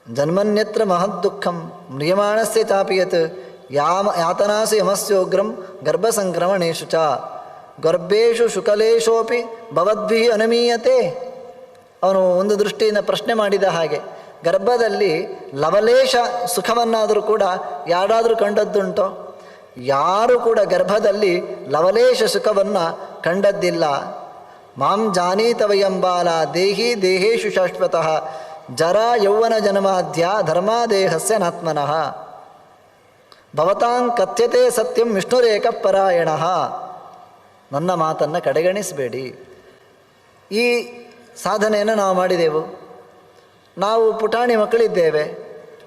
ಜನ್ಮನ್ಯತ್ರ ಮಹದ್ದುಃಖಂ ಮ್ರಿಯಮಾಣಸ್ಯ ಚಾಪಿಯತ್ ಯಾತನಾಸು ಯಮಸ್ಯೋಗ್ರಂ ಗರ್ಭಸಂಕ್ರಮಣೇಶು ಚ ಗರ್ಭೇಶು ಶುಕಲೇಶೋಪಿ ಭವದ್ಭಿಃ ಅನುಮೀಯತೆ. ಅವನು ಒಂದು ದೃಷ್ಟಿಯಿಂದ ಪ್ರಶ್ನೆ ಮಾಡಿದ ಹಾಗೆ, ಗರ್ಭದಲ್ಲಿ ಲವಲೇಶ ಸುಖವನ್ನಾದರೂ ಕೂಡ ಯಾರಾದರೂ ಕಂಡದ್ದುಂಟೋ? ಯಾರೂ ಕೂಡ ಗರ್ಭದಲ್ಲಿ ಲವಲೇಶ ಸುಖವನ್ನು ಕಂಡದ್ದಿಲ್ಲ. ಮಾಂ ಜಾನೀತವಯಂಬಾಲ ದೇಹಿ ದೇಹೇಶು ಶಾಶ್ವತಃ ಜರಾ ಯೌವನ ಜನ್ಮಾದ್ಯ ಧರ್ಮಾದೇಹಸ್ಯ ನಾತ್ಮನಃ ಭವತಾಂ ಕಥ್ಯತೆ ಸತ್ಯಂ ವಿಷ್ಣುರೇಕ ಪರಾಯಣಃ. ನನ್ನ ಮಾತನ್ನು ಕಡೆಗಣಿಸಬೇಡಿ. ಈ ಸಾಧನೆಯನ್ನು ನಾವು ಮಾಡಿದೆವು. ನಾವು ಪುಟಾಣಿ ಮಕ್ಕಳಿದ್ದೇವೆ.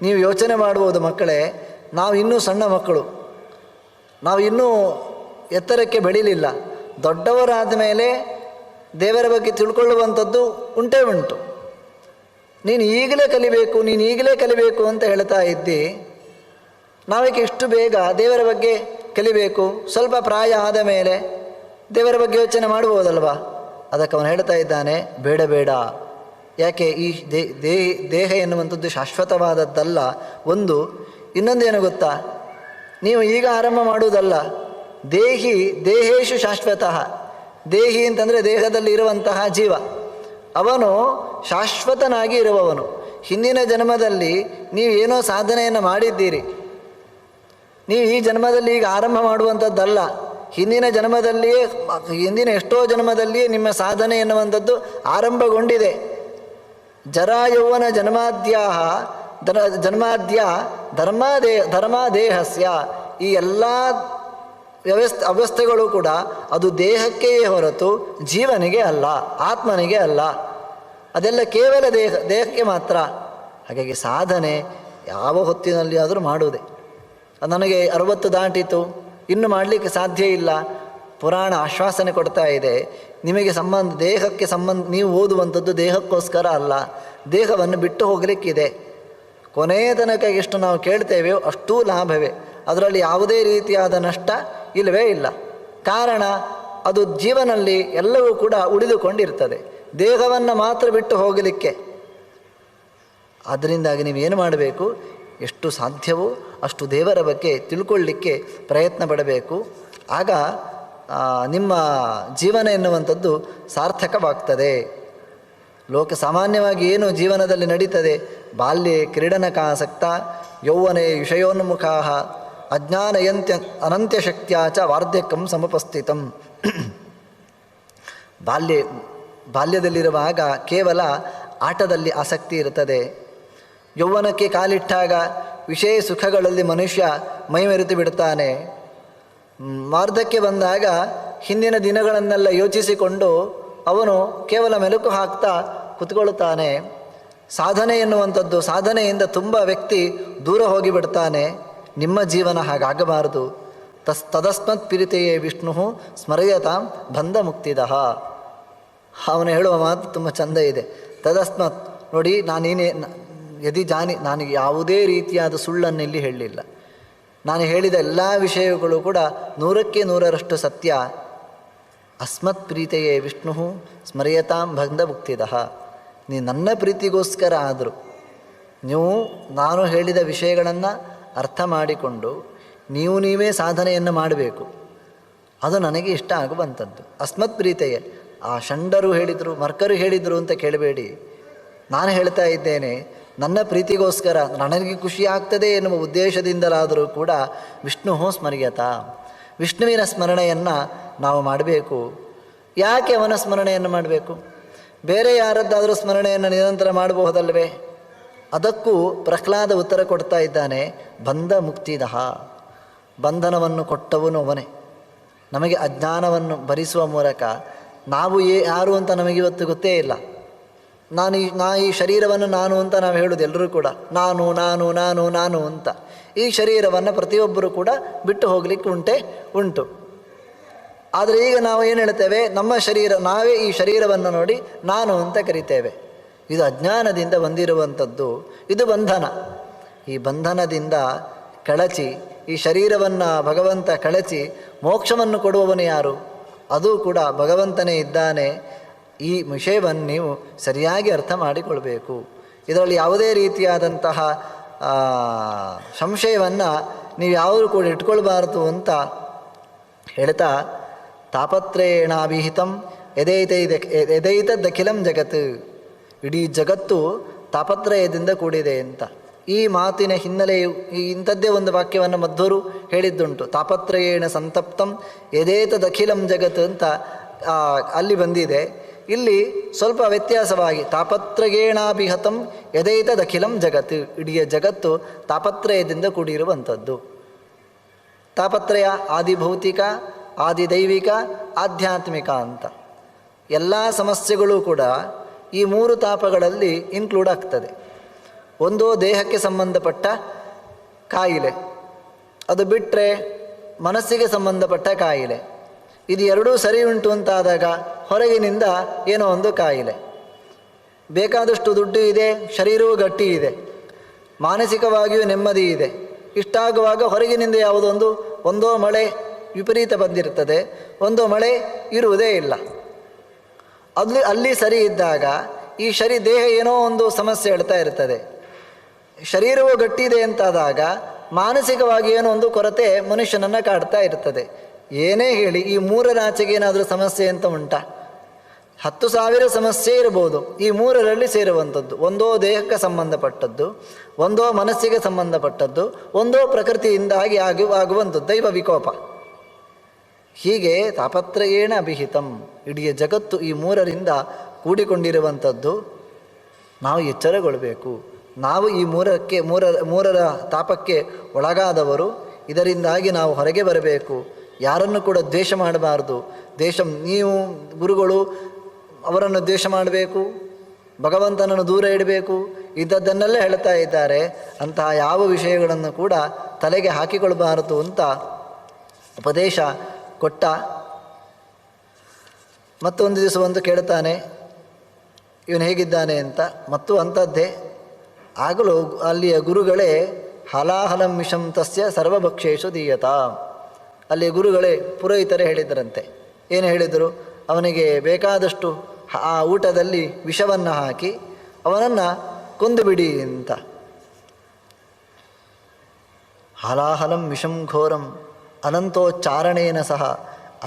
ನೀವು ಯೋಚನೆ ಮಾಡುವುದು, ಮಕ್ಕಳೇ, ನಾವು ಇನ್ನೂ ಸಣ್ಣ ಮಕ್ಕಳು, ನಾವು ಇನ್ನೂ ಎತ್ತರಕ್ಕೆ ಬೆಳೀಲಿಲ್ಲ. ದೊಡ್ಡವರಾದ ಮೇಲೆ ದೇವರ ಬಗ್ಗೆ ತಿಳ್ಕೊಳ್ಳುವಂಥದ್ದು ಉಂಟೇ ಉಂಟು. ನೀನು ಈಗಲೇ ಕಲಿಬೇಕು ಅಂತ ಹೇಳ್ತಾ ಇದ್ದಿ. ನಾವೇಕೆ ಇಷ್ಟು ಬೇಗ ದೇವರ ಬಗ್ಗೆ ಕಲಿಬೇಕು? ಸ್ವಲ್ಪ ಪ್ರಾಯ ಆದ ಮೇಲೆ ದೇವರ ಬಗ್ಗೆ ಯೋಚನೆ ಮಾಡ್ಬೋದಲ್ವಾ? ಅದಕ್ಕೆ ಅವನು ಹೇಳ್ತಾ ಇದ್ದಾನೆ, ಬೇಡ. ಯಾಕೆ? ಈ ದೇಹ ಎನ್ನುವಂಥದ್ದು ಶಾಶ್ವತವಾದದ್ದಲ್ಲ. ಒಂದು, ಇನ್ನೊಂದೇನು ಗೊತ್ತಾ? ನೀವು ಈಗ ಆರಂಭ ಮಾಡುವುದಲ್ಲ. ದೇಹೇಶು ಶಾಶ್ವತಃ. ದೇಹಿ ಅಂತಂದರೆ ದೇಹದಲ್ಲಿ ಇರುವಂತಹ ಜೀವ, ಅವನು ಶಾಶ್ವತನಾಗಿ ಇರುವವನು. ಹಿಂದಿನ ಜನ್ಮದಲ್ಲಿ ನೀವು ಏನೋ ಸಾಧನೆಯನ್ನು ಮಾಡಿದ್ದೀರಿ. ನೀವು ಈ ಜನ್ಮದಲ್ಲಿ ಈಗ ಆರಂಭ ಮಾಡುವಂಥದ್ದಲ್ಲ. ಹಿಂದಿನ ಎಷ್ಟೋ ಜನ್ಮದಲ್ಲಿಯೇ ನಿಮ್ಮ ಸಾಧನೆ ಎನ್ನುವಂಥದ್ದು ಆರಂಭಗೊಂಡಿದೆ. ಜರಾಯೌವನ ಜನ್ಮಾದ್ಯ ಧರ್ಮಾದೇಹಸ್ಯ. ಈ ಎಲ್ಲ ಅವ್ಯವಸ್ಥೆಗಳು ಕೂಡ ಅದು ದೇಹಕ್ಕೆಯೇ ಹೊರತು ಜೀವನಿಗೆ ಅಲ್ಲ, ಆತ್ಮನಿಗೆ ಅಲ್ಲ. ಅದೆಲ್ಲ ಕೇವಲ ದೇಹಕ್ಕೆ ಮಾತ್ರ. ಹಾಗಾಗಿ ಸಾಧನೆ ಯಾವ ಹೊತ್ತಿನಲ್ಲಿ ಆದರೂ ಮಾಡುವುದೇ. ನನಗೆ 60 ದಾಟಿತು, ಇನ್ನು ಮಾಡಲಿಕ್ಕೆ ಸಾಧ್ಯ ಇಲ್ಲ. ಪುರಾಣ ಆಶ್ವಾಸನೆ ಕೊಡ್ತಾ ಇದೆ, ನಿಮಗೆ ದೇಹಕ್ಕೆ ಸಂಬಂಧ, ನೀವು ಓದುವಂಥದ್ದು ದೇಹಕ್ಕೋಸ್ಕರ ಅಲ್ಲ, ದೇಹವನ್ನು ಬಿಟ್ಟು ಹೋಗಲಿಕ್ಕಿದೆ. ಕೊನೆಯ ತನಕ ಎಷ್ಟು ನಾವು ಕೇಳ್ತೇವೆಯೋ ಅಷ್ಟೂ ಲಾಭವೇ. ಅದರಲ್ಲಿ ಯಾವುದೇ ರೀತಿಯಾದ ನಷ್ಟ ಇಲ್ಲವೇ ಇಲ್ಲ. ಕಾರಣ ಅದು ಜೀವನಲ್ಲಿ ಎಲ್ಲವೂ ಕೂಡ ಉಳಿದುಕೊಂಡಿರ್ತದೆ, ದೇಹವನ್ನು ಮಾತ್ರ ಬಿಟ್ಟು ಹೋಗಲಿಕ್ಕೆ. ಅದರಿಂದಾಗಿ ನೀವೇನು ಮಾಡಬೇಕು? ಎಷ್ಟು ಸಾಧ್ಯವೋ ಅಷ್ಟು ದೇವರ ಬಗ್ಗೆ ತಿಳ್ಕೊಳ್ಳಿಕ್ಕೆ ಪ್ರಯತ್ನ ಪಡಬೇಕು. ಆಗ ನಿಮ್ಮ ಜೀವನ ಎನ್ನುವಂಥದ್ದು ಸಾರ್ಥಕವಾಗ್ತದೆ. ಸಾಮಾನ್ಯವಾಗಿ ಏನು ಜೀವನದಲ್ಲಿ ನಡೀತದೆ? ಬಾಲ್ಯೆ ಕ್ರೀಡನಕಾಸಕ್ತ ಯೌವನೆ ವಿಷಯೋನ್ಮುಖಾ ಅನಂತ್ಯಶಕ್ತಿಯ ಚ ವಾರ್ಧಕ್ಯಂ ಸಮುಪಸ್ಥಿತಂ. ಬಾಲ್ಯದಲ್ಲಿರುವಾಗ ಕೇವಲ ಆಟದಲ್ಲಿ ಆಸಕ್ತಿ ಇರುತ್ತದೆ. ಯೌವನಕ್ಕೆ ಕಾಲಿಟ್ಟಾಗ ವಿಷಯ ಸುಖಗಳಲ್ಲಿ ಮನುಷ್ಯ ಮೈಮೆರೆತು ಬಿಡ್ತಾನೆ. ವಾರ್ಧಕ್ಯ ಬಂದಾಗ ಹಿಂದಿನ ದಿನಗಳನ್ನೆಲ್ಲ ಯೋಚಿಸಿಕೊಂಡು ಅವನು ಕೇವಲ ಮೆಲುಕು ಹಾಕ್ತಾ ಕುತ್ಕೊಳ್ಳುತ್ತಾನೆ. ಸಾಧನೆ ಎನ್ನುವಂಥದ್ದು, ಸಾಧನೆಯಿಂದ ತುಂಬ ವ್ಯಕ್ತಿ ದೂರ ಹೋಗಿಬಿಡ್ತಾನೆ. ನಿಮ್ಮ ಜೀವನ ಹಾಗಾಗಬಾರದು. ತದಸ್ಮತ್ ಪಿರಿತೆಯೇ ವಿಷ್ಣು ಸ್ಮರಯತಾಂ ಬಂಧ ಮುಕ್ತಿದಃ. ಅವನು ಹೇಳುವ ಮಾತು ತುಂಬ ಚೆಂದ ಇದೆ. ತದಸ್ಮತ್, ನೋಡಿ, ನಾನು ಯಾವುದೇ ರೀತಿಯಾದ ಸುಳ್ಳನ್ನು ಇಲ್ಲಿ ಹೇಳಲಿಲ್ಲ. ನಾನು ಹೇಳಿದ ಎಲ್ಲ ವಿಷಯಗಳು ಕೂಡ 100ಕ್ಕೆ 100ರಷ್ಟು ಸತ್ಯ. ಅಸ್ಮತ್ ಪ್ರೀತೆಯೇ ವಿಷ್ಣು ಸ್ಮರಯತಾಂ ಬಂಧ ಮುಕ್ತಿದಃ. ನೀವು ನನ್ನ ಪ್ರೀತಿಗೋಸ್ಕರ ಆದರೂ ನಾನು ಹೇಳಿದ ವಿಷಯಗಳನ್ನು ಅರ್ಥ ಮಾಡಿಕೊಂಡು ನೀವೇ ಸಾಧನೆಯನ್ನು ಮಾಡಬೇಕು. ಅದು ನನಗೆ ಇಷ್ಟ ಆಗುವಂಥದ್ದು. ಅಸ್ಮತ್ ಪ್ರೀತೆಯೇ. ಆ ಷಂಡರು ಹೇಳಿದರು, ಮರ್ಕರು ಹೇಳಿದರು ಅಂತ ಕೇಳಬೇಡಿ. ನಾನು ಹೇಳ್ತಾ ಇದ್ದೇನೆ, ನನ್ನ ಪ್ರೀತಿಗೋಸ್ಕರ ನನಗೆ ಖುಷಿ ಆಗ್ತದೆ ಎನ್ನುವ ಉದ್ದೇಶದಿಂದಲಾದರೂ ಕೂಡ ವಿಷ್ಣು ಸ್ಮರ್ಯತ, ವಿಷ್ಣುವಿನ ಸ್ಮರಣೆಯನ್ನು ನಾವು ಮಾಡಬೇಕು. ಯಾಕೆ ಅವನ ಸ್ಮರಣೆಯನ್ನು ಮಾಡಬೇಕು? ಬೇರೆ ಯಾರದ್ದಾದರೂ ಸ್ಮರಣೆಯನ್ನು ನಿರಂತರ ಮಾಡಬಹುದಲ್ವೇ? ಅದಕ್ಕೂ ಪ್ರಹ್ಲಾದ ಉತ್ತರ ಕೊಡ್ತಾ ಇದ್ದಾನೆ, ಬಂಧ ಮುಕ್ತಿದಃ. ಬಂಧನವನ್ನು ಕೊಟ್ಟವನು ಅವನೇ. ನಮಗೆ ಅಜ್ಞಾನವನ್ನು ಭರಿಸುವ ಮೂಲಕ ನಾವು ಯಾರು ಅಂತ ನಮಗಿವತ್ತು ಗೊತ್ತೇ ಇಲ್ಲ. ಈ ಶರೀರವನ್ನು ನಾನು ಅಂತ ನಾವು ಹೇಳೋದು ಎಲ್ಲರೂ ಕೂಡ, ನಾನು ನಾನು ನಾನು ನಾನು ಅಂತ. ಈ ಶರೀರವನ್ನು ಪ್ರತಿಯೊಬ್ಬರೂ ಕೂಡ ಬಿಟ್ಟು ಹೋಗಲಿಕ್ಕೆ ಉಂಟು. ಆದರೆ ಈಗ ನಾವು ಏನು ಹೇಳ್ತೇವೆ? ನಮ್ಮ ಶರೀರ, ನಾವೇ ಈ ಶರೀರವನ್ನು ನೋಡಿ ನಾನು ಅಂತ ಕರಿತೇವೆ. ಇದು ಅಜ್ಞಾನದಿಂದ ಬಂದಿರುವಂಥದ್ದು. ಇದು ಬಂಧನ. ಈ ಬಂಧನದಿಂದ ಕಳಚಿ, ಈ ಶರೀರವನ್ನು ಭಗವಂತ ಕಳಚಿ ಮೋಕ್ಷವನ್ನು ಕೊಡುವವನು ಯಾರು? ಅದು ಕೂಡ ಭಗವಂತನೇ ಇದ್ದಾನೆ. ಈ ವಿಷಯವನ್ನು ನೀವು ಸರಿಯಾಗಿ ಅರ್ಥ ಮಾಡಿಕೊಳ್ಬೇಕು. ಇದರಲ್ಲಿ ಯಾವುದೇ ರೀತಿಯಾದಂತಹ ಸಂಶಯವನ್ನು ನೀವು ಯಾವುದೂ ಕೂಡ ಇಟ್ಕೊಳ್ಬಾರ್ದು ಅಂತ ಹೇಳ್ತಾ, ತಾಪತ್ರಯೇಣಾಭಿಹಿತಂ ಯದೈತದಖಿಲಂ ಜಗತ್, ಇಡೀ ಜಗತ್ತು ತಾಪತ್ರಯದಿಂದ ಕೂಡಿದೆ ಅಂತ. ಈ ಮಾತಿನ ಹಿನ್ನೆಲೆಯು ಇಂಥದ್ದೇ ಒಂದು ವಾಕ್ಯವನ್ನು ಮಧ್ವರು ಹೇಳಿದ್ದುಂಟು. ತಾಪತ್ರಯೇಣ ಸಂತಪ್ತಂ ಯದೇತದಖಿಲಂ ಜಗತ್ ಅಂತ ಅಲ್ಲಿ ಬಂದಿದೆ. ಇಲ್ಲಿ ಸ್ವಲ್ಪ ವ್ಯತ್ಯಾಸವಾಗಿ ತಾಪತ್ರಯೇಣಾಭಿಹತಂ ಯದೈತದಖಿಲಂ ಜಗತ್, ಇಡೀ ಜಗತ್ತು ತಾಪತ್ರಯದಿಂದ ಕೂಡಿರುವಂಥದ್ದು. ತಾಪತ್ರಯ ಆದಿಭೌತಿಕ, ಆದಿದೈವಿಕ, ಆಧ್ಯಾತ್ಮಿಕ ಅಂತ ಎಲ್ಲ ಸಮಸ್ಯೆಗಳು ಕೂಡ ಈ ಮೂರು ತಾಪಗಳಲ್ಲಿ ಇನ್ಕ್ಲೂಡ್ ಆಗ್ತದೆ. ಒಂದು ದೇಹಕ್ಕೆ ಸಂಬಂಧಪಟ್ಟ ಕಾಯಿಲೆ, ಅದು ಬಿಟ್ಟರೆ ಮನಸ್ಸಿಗೆ ಸಂಬಂಧಪಟ್ಟ ಕಾಯಿಲೆ. ಇದು ಎರಡೂ ಸರಿ ಉಂಟು ಅಂತಾದಾಗ ಹೊರಗಿನಿಂದ ಏನೋ ಒಂದು ಕಾಯಿಲೆ. ಬೇಕಾದಷ್ಟು ದುಡ್ಡು ಇದೆ, ಶರೀರವೂ ಗಟ್ಟಿ ಇದೆ, ಮಾನಸಿಕವಾಗಿಯೂ ನೆಮ್ಮದಿ ಇದೆ. ಇಷ್ಟಾಗುವಾಗ ಹೊರಗಿನಿಂದ ಒಂದೋ ಮಳೆ ವಿಪರೀತ ಬಂದಿರ್ತದೆ, ಒಂದೋ ಮಳೆ ಇರುವುದೇ ಇಲ್ಲ. ಅಲ್ಲಿ ಸರಿ ಇದ್ದಾಗ ಈ ದೇಹ ಏನೋ ಒಂದು ಸಮಸ್ಯೆ ಹೇಳ್ತಾ ಇರ್ತದೆ. ಶರೀರವೂ ಗಟ್ಟಿದೆ ಅಂತಾದಾಗ ಮಾನಸಿಕವಾಗಿ ಏನೋ ಒಂದು ಕೊರತೆ ಮನುಷ್ಯನನ್ನು ಕಾಡ್ತಾ ಇರ್ತದೆ. ಏನೇ ಹೇಳಿ ಈ ಮೂರರಾಚೆಗೆ ಏನಾದರೂ ಸಮಸ್ಯೆ ಅಂತ ಉಂಟಾ? 10,000 ಸಮಸ್ಯೆ ಇರ್ಬೋದು, ಈ ಮೂರರಲ್ಲಿ ಸೇರುವಂಥದ್ದು. ಒಂದೋ ದೇಹಕ್ಕೆ ಸಂಬಂಧಪಟ್ಟದ್ದು, ಒಂದೋ ಮನಸ್ಸಿಗೆ ಸಂಬಂಧಪಟ್ಟದ್ದು, ಒಂದೋ ಪ್ರಕೃತಿಯಿಂದಾಗಿ ಆಗುವಂಥದ್ದು ದೈವ ವಿಕೋಪ. ಹೀಗೆ ತಾಪತ್ರಯೇಣ ಅಭಿಹಿತಂ, ಇಡೀ ಜಗತ್ತು ಈ ಮೂರರಿಂದ ಕೂಡಿಕೊಂಡಿರುವಂಥದ್ದು. ನಾವು ಎಚ್ಚರಗೊಳ್ಳಬೇಕು. ನಾವು ಈ ಮೂರರ ತಾಪಕ್ಕೆ ಒಳಗಾದವರು. ಇದರಿಂದಾಗಿ ನಾವು ಹೊರಗೆ ಬರಬೇಕು. ಯಾರನ್ನು ಕೂಡ ದ್ವೇಷ ಮಾಡಬಾರ್ದು. ನೀವು ಗುರುಗಳು ಅವರನ್ನು ದ್ವೇಷ ಮಾಡಬೇಕು, ಭಗವಂತನನ್ನು ದೂರ ಇಡಬೇಕು, ಇಂಥದ್ದನ್ನೆಲ್ಲ ಹೇಳ್ತಾ ಇದ್ದಾರೆ. ಅಂತಹ ಯಾವ ವಿಷಯಗಳನ್ನು ಕೂಡ ತಲೆಗೆ ಹಾಕಿಕೊಳ್ಬಾರದು ಅಂತ ಉಪದೇಶ ಕೊಟ್ಟ. ಮತ್ತೊಂದು ದಿವಸ ಒಂದು ಕೇಳ್ತಾನೆ, ಇವನು ಹೇಗಿದ್ದಾನೆ ಅಂತ. ಮತ್ತು ಅಂಥದ್ದೇ ಆಗಲೂ ಅಲ್ಲಿಯ ಗುರುಗಳೇ ಹಲಾಹಲಂ ವಿಷಂ ತಸ್ಯ ಸರ್ವಭಕ್ಷೇಶು ದೀಯತ. ಅಲ್ಲಿಯ ಗುರುಗಳೇ ಪುರೋಹಿತರೇ ಹೇಳಿದ್ದರಂತೆ. ಏನು ಹೇಳಿದರು? ಅವನಿಗೆ ಬೇಕಾದಷ್ಟು ಆ ಊಟದಲ್ಲಿ ವಿಷವನ್ನು ಹಾಕಿ ಅವನನ್ನು ಕೊಂದು ಬಿಡಿ ಅಂತ. ಹಲಾಹಲಂ ವಿಷಂ ಘೋರಂ ಅನಂತೋಚ್ಚಾರಣೇನ ಸಹ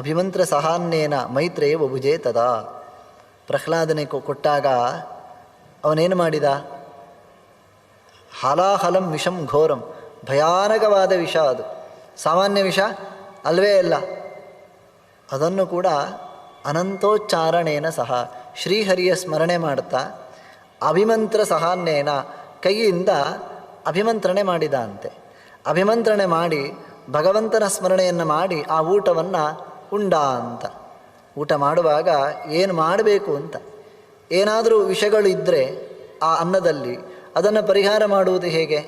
ಅಭಿಮಂತ್ರ ಸಹಾನ್ನೇನ ಮೈತ್ರೇಯ ಬಭುಜೇ ತದಾ. ಪ್ರಹ್ಲಾದನೆ ಕೊಟ್ಟಾಗ ಅವನೇನು ಮಾಡಿದ? ಹಲಾಹಲಂ ವಿಷಂ ಘೋರಂ, ಭಯಾನಕವಾದ ವಿಷ. ಅದು ಸಾಮಾನ್ಯ ವಿಷ ಅಲ್ವೇ ಅಲ್ಲ. ಅದನ್ನು ಕೂಡ ಅನಂತೋಚ್ಚಾರಣೇನ ಸಹ ಶ್ರೀಹರಿಯ ಸ್ಮರಣೆ ಮಾಡ್ತಾ ಅಭಿಮಂತ್ರ ಸಹಾನ್ನೇನ ಕೈಯಿಂದ ಅಭಿಮಂತ್ರಣೆ ಮಾಡಿದ ಅಂತೆ. ಅಭಿಮಂತ್ರಣೆ ಮಾಡಿ ಭಗವಂತನ ಸ್ಮರಣೆಯನ್ನು ಮಾಡಿ ಆ ಊಟವನ್ನು ಉಂಡ ಅಂತ. ಊಟ ಮಾಡುವಾಗ ಏನು ಮಾಡಬೇಕು ಅಂತ, ಏನಾದರೂ ವಿಷಗಳು ಇದ್ದರೆ ಆ ಅನ್ನದಲ್ಲಿ ಅದನ್ನು ಪರಿಹಾರ ಮಾಡುವುದು ಹೇಗೆ?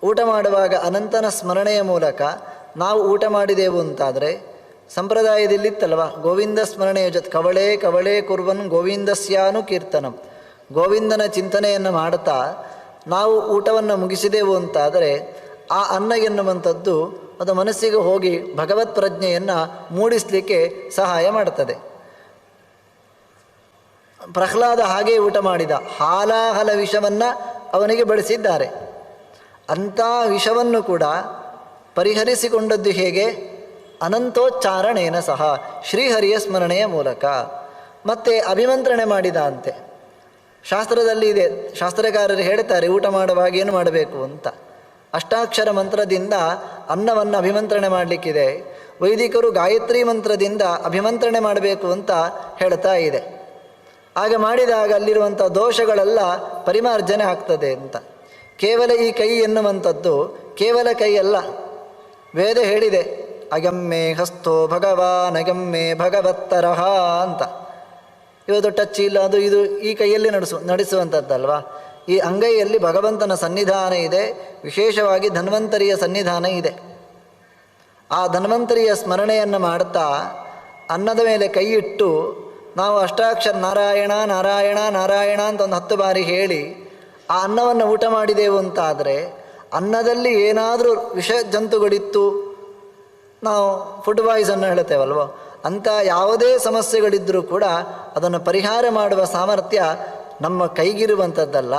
ಊಟ ಮಾಡುವಾಗ ಅನಂತನ ಸ್ಮರಣೆಯ ಮೂಲಕ ನಾವು ಊಟ ಮಾಡಿದೆವು ಅಂತಾದರೆ, ಸಂಪ್ರದಾಯದಲ್ಲಿತ್ತಲ್ವ, ಗೋವಿಂದ ಸ್ಮರಣೆಯ ಜೊತೆ ಕವಳೆ ಕವಳೆ ಕುರ್ವನ್ ಗೋವಿಂದಸ್ಯಾನು ಕೀರ್ತನಂ, ಗೋವಿಂದನ ಚಿಂತನೆಯನ್ನು ಮಾಡ್ತಾ ನಾವು ಊಟವನ್ನು ಮುಗಿಸಿದೆವು ಅಂತಾದರೆ ಆ ಅನ್ನ ಎನ್ನುವಂಥದ್ದು ಅದು ಮನಸ್ಸಿಗೆ ಹೋಗಿ ಭಗವತ್ ಪ್ರಜ್ಞೆಯನ್ನು ಮೂಡಿಸಲಿಕ್ಕೆ ಸಹಾಯ ಮಾಡ್ತದೆ. ಪ್ರಹ್ಲಾದ ಹಾಗೇ ಊಟ ಮಾಡಿದ. ಹಾಲಾಹಲ ವಿಷವನ್ನು ಅವನಿಗೆ ಬಡಿಸಿದ್ದಾರೆ. ಅಂಥ ವಿಷವನ್ನು ಕೂಡ ಪರಿಹರಿಸಿಕೊಂಡದ್ದು ಹೇಗೆ? ಅನಂತೋಚ್ಚಾರಣೇನ ಸಹ ಶ್ರೀಹರಿಯ ಸ್ಮರಣೆಯ ಮೂಲಕ. ಮತ್ತು ಅಭಿಮಂತ್ರಣೆ ಮಾಡಿದ ಅಂತೆ. ಶಾಸ್ತ್ರದಲ್ಲಿ ಇದೆ, ಶಾಸ್ತ್ರಕಾರರು ಹೇಳ್ತಾರೆ ಊಟ ಮಾಡುವಾಗ ಏನು ಮಾಡಬೇಕು ಅಂತ. ಅಷ್ಟಾಕ್ಷರ ಮಂತ್ರದಿಂದ ಅನ್ನವನ್ನು ಅಭಿಮಂತ್ರಣೆ ಮಾಡಲಿಕ್ಕಿದೆ. ವೈದಿಕರು ಗಾಯತ್ರಿ ಮಂತ್ರದಿಂದ ಅಭಿಮಂತ್ರಣೆ ಮಾಡಬೇಕು ಅಂತ ಹೇಳ್ತಾ ಇದೆ. ಹಾಗೆ ಮಾಡಿದಾಗ ಅಲ್ಲಿರುವಂಥ ದೋಷಗಳೆಲ್ಲ ಪರಿಮಾರ್ಜನೆ ಆಗ್ತದೆ ಅಂತ. ಕೇವಲ ಈ ಕೈ ಎನ್ನುವಂಥದ್ದು ಕೇವಲ ಕೈಯಲ್ಲ. ವೇದ ಹೇಳಿದೆ, ಅಗಮ್ಮೆ ಹಸ್ತೋ ಭಗವಾನ್ ಅಗಮ್ಮೆ ಭಗವತ್ತರಹ ಅಂತ. ಇವತ್ತು ಟಚ್ ಇಲ್ಲ, ಅದು ಇದು ಈ ಕೈಯಲ್ಲಿ ನಡೆಸುವಂಥದ್ದಲ್ವ. ಈ ಅಂಗೈಯಲ್ಲಿ ಭಗವಂತನ ಸನ್ನಿಧಾನ ಇದೆ. ವಿಶೇಷವಾಗಿ ಧನ್ವಂತರಿಯ ಸನ್ನಿಧಾನ ಇದೆ. ಆ ಧನ್ವಂತರಿಯ ಸ್ಮರಣೆಯನ್ನು ಮಾಡ್ತಾ ಅನ್ನದ ಮೇಲೆ ಕೈ ಇಟ್ಟು ನಾವು ಅಷ್ಟಾಕ್ಷರ ನಾರಾಯಣ ನಾರಾಯಣ ನಾರಾಯಣ ಅಂತ ಒಂದು 10 ಬಾರಿ ಹೇಳಿ ಆ ಅನ್ನವನ್ನು ಊಟ ಮಾಡಿದೆವು ಅಂತಾದರೆ, ಅನ್ನದಲ್ಲಿ ಏನಾದರೂ ವಿಷ ಜಂತುಗಳಿತ್ತು, ನಾವು ಫುಡ್ ಪಾಯ್ಸನ್ ಹೇಳ್ತೇವಲ್ವ, ಅಂಥ ಯಾವುದೇ ಸಮಸ್ಯೆಗಳಿದ್ದರೂ ಕೂಡ ಅದನ್ನು ಪರಿಹಾರ ಮಾಡುವ ಸಾಮರ್ಥ್ಯ ನಮ್ಮ ಕೈಗಿರುವಂಥದ್ದಲ್ಲ,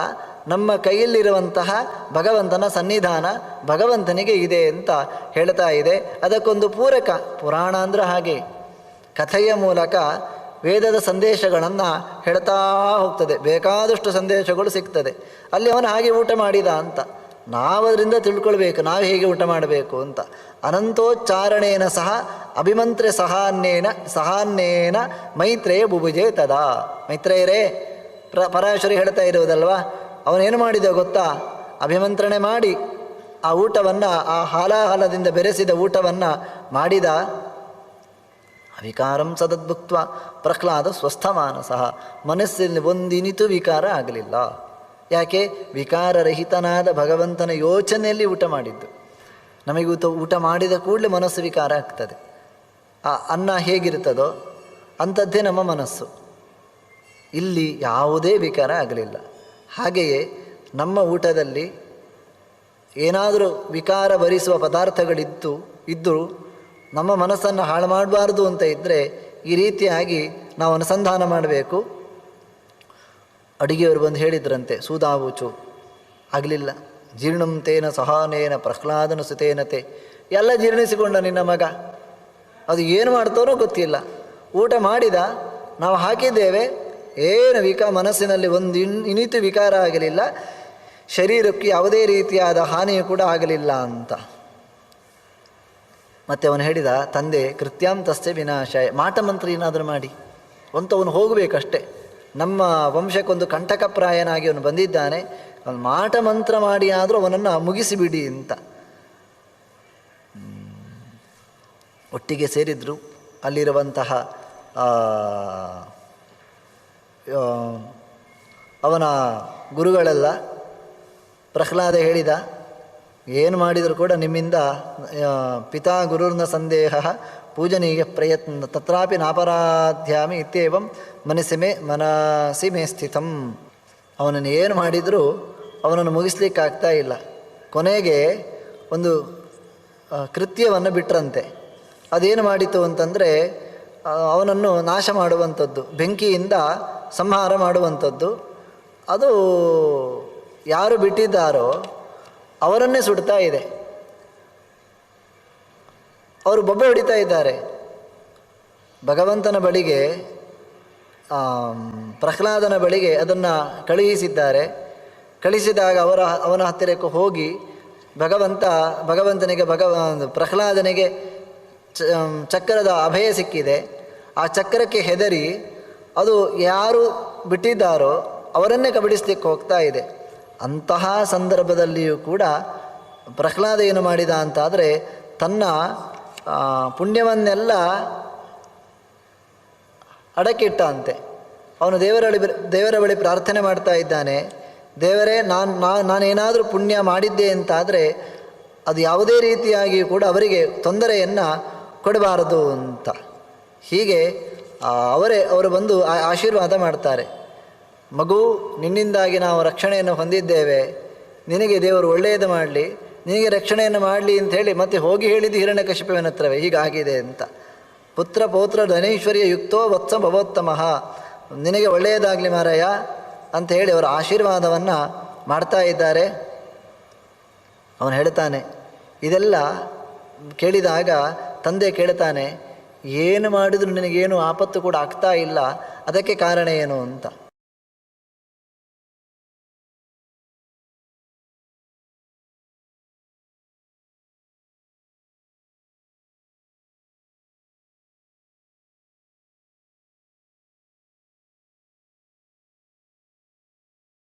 ನಮ್ಮ ಕೈಯಲ್ಲಿರುವಂತಹ ಭಗವಂತನ ಸನ್ನಿಧಾನ ಭಗವಂತನಿಗೆ ಇದೆ ಅಂತ ಹೇಳ್ತಾ ಇದೆ. ಅದಕ್ಕೊಂದು ಪೂರಕ ಪುರಾಣ ಅಂದರೆ ಹಾಗೆ ಕಥೆಯ ಮೂಲಕ ವೇದದ ಸಂದೇಶಗಳನ್ನು ಹೇಳ್ತಾ ಹೋಗ್ತದೆ. ಬೇಕಾದಷ್ಟು ಸಂದೇಶಗಳು ಸಿಗ್ತದೆ. ಅಲ್ಲಿ ಅವನು ಹಾಗೆ ಊಟ ಮಾಡಿದ ಅಂತ ನಾವದರಿಂದ ತಿಳ್ಕೊಳ್ಬೇಕು, ನಾವು ಹೇಗೆ ಊಟ ಮಾಡಬೇಕು ಅಂತ. ಅನಂತೋಚ್ಚಾರಣೇನ ಸಹ ಅಭಿಮಂತ್ರ್ಯ ಸಹಾನ್ನೇನ ಮೈತ್ರೇಯ ಬುಭುಜೆ ತದಾ. ಮೈತ್ರೇಯರೇ, ಪರಾಶರಿ ಹೇಳ್ತಾ ಇರುವುದಲ್ವಾ, ಅವನೇನು ಮಾಡಿದ ಗೊತ್ತಾ? ಅಭಿಮಂತ್ರಣೆ ಮಾಡಿ ಆ ಊಟವನ್ನು, ಆ ಹಾಲಾಹಲದಿಂದ ಬೆರೆಸಿದ ಊಟವನ್ನು ಮಾಡಿದ. ವಿಕಾರಂ ಸದದ್ಭುಕ್ತ ಪ್ರಹ್ಲಾದ ಸ್ವಸ್ಥ ಮಾನಸಃ, ಮನಸ್ಸಿನಲ್ಲಿ ಒಂದಿನಿತೂ ವಿಕಾರ ಆಗಲಿಲ್ಲ. ಯಾಕೆ? ವಿಕಾರರಹಿತನಾದ ಭಗವಂತನ ಯೋಚನೆಯಲ್ಲಿ ಊಟ ಮಾಡಿದ್ದು. ನಮಗೆ ಊಟ ಮಾಡಿದ ಕೂಡಲೇ ಮನಸ್ಸು ವಿಕಾರ ಆಗ್ತದೆ. ಆ ಅನ್ನ ಹೇಗಿರ್ತದೋ ಅಂಥದ್ದೇ ನಮ್ಮ ಮನಸ್ಸು. ಇಲ್ಲಿ ಯಾವುದೇ ವಿಕಾರ ಆಗಲಿಲ್ಲ. ಹಾಗೆಯೇ ನಮ್ಮ ಊಟದಲ್ಲಿ ಏನಾದರೂ ವಿಕಾರ ಭರಿಸುವ ಪದಾರ್ಥಗಳಿದ್ದರೂ ನಮ್ಮ ಮನಸ್ಸನ್ನು ಹಾಳು ಮಾಡಬಾರ್ದು ಅಂತ ಇದ್ದರೆ ಈ ರೀತಿಯಾಗಿ ನಾವು ಅನುಸಂಧಾನ ಮಾಡಬೇಕು. ಅಡಿಗೆಯವರು ಬಂದು ಹೇಳಿದ್ರಂತೆ, ಸೂದಾವೂಚು ಆಗಲಿಲ್ಲ. ಜೀರ್ಣಂ ತೇನ ಸಹಾನೇನ ಪ್ರಹ್ಲಾದನ ಸುತೇನತೆ. ಎಲ್ಲ ಜೀರ್ಣಿಸಿಕೊಂಡ ನಿನ್ನ ಮಗ, ಅದು ಏನು ಮಾಡ್ತಾರೋ ಗೊತ್ತಿಲ್ಲ. ಊಟ ಮಾಡಿದ, ನಾವು ಹಾಕಿದ್ದೇವೆ, ಏನು ಮನಸ್ಸಿನಲ್ಲಿ ಒಂದು ಇನಿತು ವಿಕಾರ ಆಗಲಿಲ್ಲ, ಶರೀರಕ್ಕೆ ಯಾವುದೇ ರೀತಿಯಾದ ಹಾನಿಯು ಕೂಡ ಆಗಲಿಲ್ಲ ಅಂತ. ಮತ್ತು ಅವನು ಹೇಳಿದ, ತಂದೆ ಕೃತ್ಯಾಂ ತಸ್ಯ ವಿನಾಶಾಯ, ಮಾಟಮಂತ್ರ ಏನಾದರೂ ಮಾಡಿ ಅಂತ ಅವನು ಹೋಗಬೇಕಷ್ಟೆ. ನಮ್ಮ ವಂಶಕ್ಕೊಂದು ಕಂಟಕಪ್ರಾಯನಾಗಿ ಅವನು ಬಂದಿದ್ದಾನೆ, ಅವನು ಮಾಟಮಂತ್ರ ಮಾಡಿ ಆದರೂ ಅವನನ್ನು ಮುಗಿಸಿಬಿಡಿ ಅಂತ. ಒಟ್ಟಿಗೆ ಸೇರಿದ್ರು ಅಲ್ಲಿರುವಂತಹ ಅವನ ಗುರುಗಳೆಲ್ಲ. ಪ್ರಹ್ಲಾದ ಹೇಳಿದ, ಏನು ಮಾಡಿದರೂ ಕೂಡ ನಿಮ್ಮಿಂದ ಪಿತಾ ಗುರುರ್ನ ಸಂದೇಹ ಪೂಜನೀಯ ಪ್ರಯತ್ನ ತತ್ರಾಪಿ ನಾಪರಾಧ್ಯಾಮಿ ಇತ್ಯೇವಂ ಮನಸಿ ಮೇ ಸ್ಥಿತಂ. ಅವನನ್ನು ಏನು ಮಾಡಿದರೂ ಅವನನ್ನು ಮುಗಿಸ್ಲಿಕ್ಕಾಗ್ತಾ ಇಲ್ಲ. ಕೊನೆಗೆ ಒಂದು ಕೃತ್ಯವನ್ನು ಬಿಟ್ರಂತೆ. ಅದೇನು ಮಾಡಿತು ಅಂತಂದರೆ ಅವನನ್ನು ನಾಶ ಮಾಡುವಂಥದ್ದು, ಬೆಂಕಿಯಿಂದ ಸಂಹಾರ ಮಾಡುವಂಥದ್ದು. ಅದು ಯಾರು ಬಿಟ್ಟಿದ್ದಾರೋ ಅವರನ್ನೇ ಸುಡ್ತಾ ಇದೆ. ಅವರು ಬೊಬ್ಬೆ ಹೊಡಿತಾ ಇದ್ದಾರೆ. ಭಗವಂತನ ಬಳಿಗೆ, ಪ್ರಹ್ಲಾದನ ಬಳಿಗೆ ಅದನ್ನು ಕಳುಹಿಸಿದ್ದಾರೆ. ಕಳಿಸಿದಾಗ ಅವನ ಹತ್ತಿರಕ್ಕೆ ಹೋಗಿ ಭಗವಂತನಿಗೆ ಪ್ರಹ್ಲಾದನಿಗೆ ಚಕ್ರದ ಅಭಯ ಸಿಕ್ಕಿದೆ. ಆ ಚಕ್ರಕ್ಕೆ ಹೆದರಿ ಅದು ಯಾರು ಬಿಟ್ಟಿದ್ದಾರೋ ಅವರನ್ನೇ ಕಬಳಿಸ್ಲಿಕ್ಕೆ ಹೋಗ್ತಾ ಇದೆ. ಅಂತಹ ಸಂದರ್ಭದಲ್ಲಿಯೂ ಕೂಡ ಪ್ರಹ್ಲಾದ ಏನು ಮಾಡಿದ ಅಂತಾದರೆ ತನ್ನ ಪುಣ್ಯವನ್ನೆಲ್ಲ ಅಡಕಿಟ್ಟ ಅಂತೆ. ಅವನು ದೇವರ ಬಳಿ ಪ್ರಾರ್ಥನೆ ಮಾಡ್ತಾ ಇದ್ದಾನೆ, ದೇವರೇ, ನಾನೇನಾದರೂ ಪುಣ್ಯ ಮಾಡಿದ್ದೆ ಅಂತಾದರೆ ಅದು ಯಾವುದೇ ರೀತಿಯಾಗಿಯೂ ಕೂಡ ಅವರಿಗೆ ತೊಂದರೆಯನ್ನು ಕೊಡಬಾರದು ಅಂತ. ಹೀಗೆ ಅವರು ಬಂದು ಆಶೀರ್ವಾದ ಮಾಡ್ತಾರೆ. ಮಗು, ನಿನ್ನಿಂದಾಗಿ ನಾವು ರಕ್ಷಣೆಯನ್ನು ಹೊಂದಿದ್ದೇವೆ, ನಿನಗೆ ದೇವರು ಒಳ್ಳೆಯದು ಮಾಡಲಿ, ನಿನಗೆ ರಕ್ಷಣೆಯನ್ನು ಮಾಡಲಿ ಅಂಥೇಳಿ ಮತ್ತೆ ಹೋಗಿ ಹೇಳಿದ್ದು ಹಿರಣ್ಯಕಶಿಪುವಿನ ಹತ್ರವೇ, ಹೀಗಾಗಿದೆ ಅಂತ. ಪುತ್ರ ಪೌತ್ರ ಧನೈಶ್ವರ್ಯ ಯುಕ್ತೋ ವತ್ಸ ಭವೋತ್ತಮಃ, ನಿನಗೆ ಒಳ್ಳೆಯದಾಗಲಿ ಮಾರಾಯ ಅಂತ ಹೇಳಿ ಅವರ ಆಶೀರ್ವಾದವನ್ನು ಮಾಡ್ತಾ ಇದ್ದಾರೆ. ಅವನು ಹೇಳ್ತಾನೆ, ಇದೆಲ್ಲ ಕೇಳಿದಾಗ ತಂದೆ ಕೇಳ್ತಾನೆ, ಏನು ಮಾಡಿದರೂ ನಿನಗೇನು ಆಪತ್ತು ಕೂಡ ಆಗ್ತಾ ಇಲ್ಲ, ಅದಕ್ಕೆ ಕಾರಣ ಏನು ಅಂತ.